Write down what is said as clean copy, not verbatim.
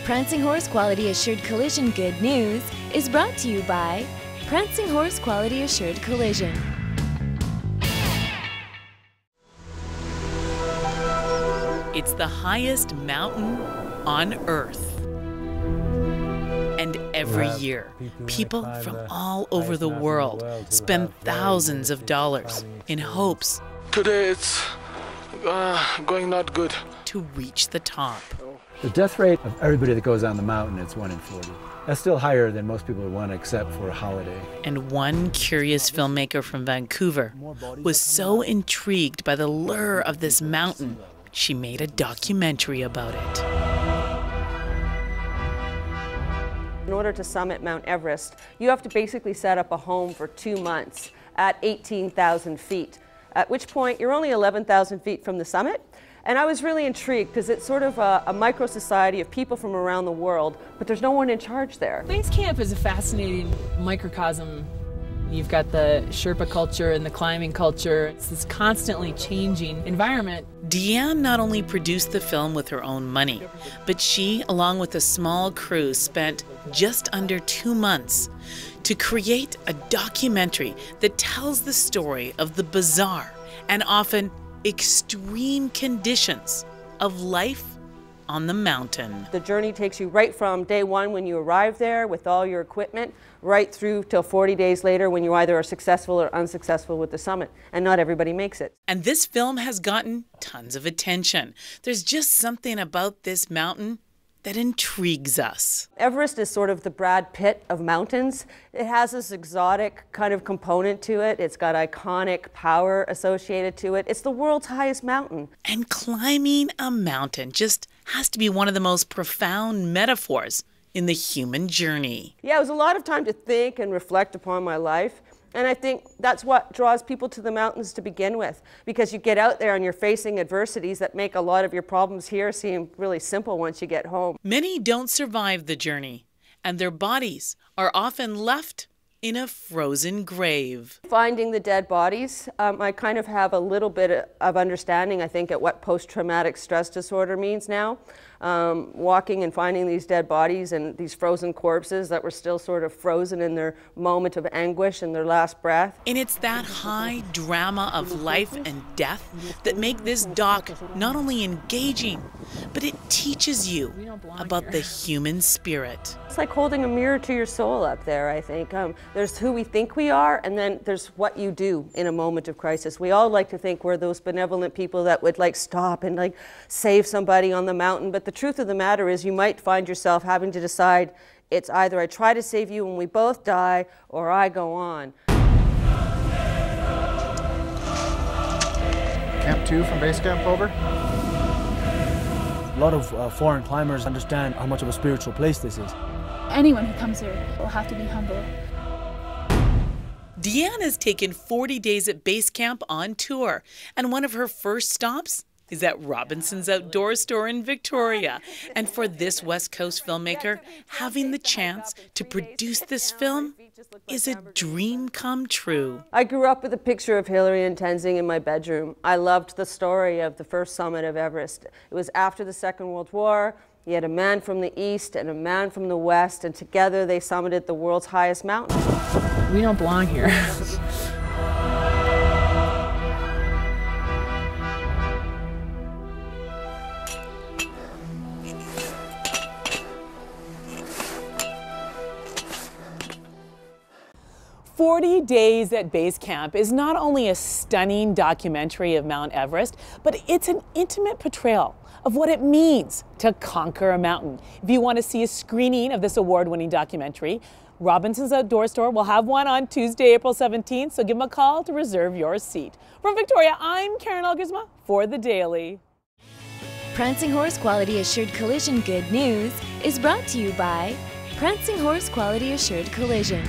Prancing Horse Quality Assured Collision Good News is brought to you by Prancing Horse Quality Assured Collision. It's the highest mountain on Earth. And every year, people from all over the world spend thousands of dollars in hopes today it's going not good to reach the top. The death rate of everybody that goes on the mountain is 1 in 40. That's still higher than most people would want to accept for a holiday. And one curious filmmaker from Vancouver was so intrigued by the lure of this mountain, she made a documentary about it. In order to summit Mount Everest, you have to basically set up a home for 2 months at 18,000 feet, at which point you're only 11,000 feet from the summit. And I was really intrigued because it's sort of a micro-society of people from around the world, but there's no one in charge there. Base camp is a fascinating microcosm. You've got the Sherpa culture and the climbing culture. It's this constantly changing environment. Deanne not only produced the film with her own money, but she, along with a small crew, spent just under 2 months to create a documentary that tells the story of the bizarre and often extreme conditions of life on the mountain. The journey takes you right from day one when you arrive there with all your equipment, right through till 40 days later when you either are successful or unsuccessful with the summit. And not everybody makes it. And this film has gotten tons of attention. There's just something about this mountain that intrigues us. Everest is sort of the Brad Pitt of mountains. It has this exotic kind of component to it. It's got iconic power associated to it. It's the world's highest mountain. And climbing a mountain just has to be one of the most profound metaphors in the human journey. Yeah, it was a lot of time to think and reflect upon my life. And I think that's what draws people to the mountains to begin with, because you get out there and you're facing adversities that make a lot of your problems here seem really simple once you get home. Many don't survive the journey, and their bodies are often left in a frozen grave. Finding the dead bodies, I kind of have a little bit of understanding, I think, at what post-traumatic stress disorder means now. Walking and finding these dead bodies and these frozen corpses that were still sort of frozen in their moment of anguish and their last breath. And it's that high drama of life and death that make this doc not only engaging, but it teaches you about the human spirit. It's like holding a mirror to your soul up there, I think. There's who we think we are, and then there's what you do in a moment of crisis. We all like to think we're those benevolent people that would like stop and like save somebody on the mountain, but the truth of the matter is you might find yourself having to decide it's either I try to save you and we both die, or I go on. Camp 2 from base camp over. A lot of foreign climbers understand how much of a spiritual place this is. Anyone who comes here will have to be humble. Deanne has taken 40 days at base camp on tour, and one of her first stops is at Robinson's Outdoor Store in Victoria. And for this West Coast filmmaker, having the chance to produce this film is a dream come true. I grew up with a picture of Hillary and Tenzing in my bedroom. I loved the story of the first summit of Everest. It was after the Second World War. You had a man from the east and a man from the west, and together they summited the world's highest mountain. We don't belong here. 40 Days at Base Camp is not only a stunning documentary of Mount Everest, but it's an intimate portrayal of what it means to conquer a mountain. If you want to see a screening of this award-winning documentary, Robinson's Outdoor Store will have one on Tuesday, April 17th, so give them a call to reserve your seat. From Victoria, I'm Karen Elgersma for The Daily. Prancing Horse Quality Assured Collision Good News is brought to you by Prancing Horse Quality Assured Collision.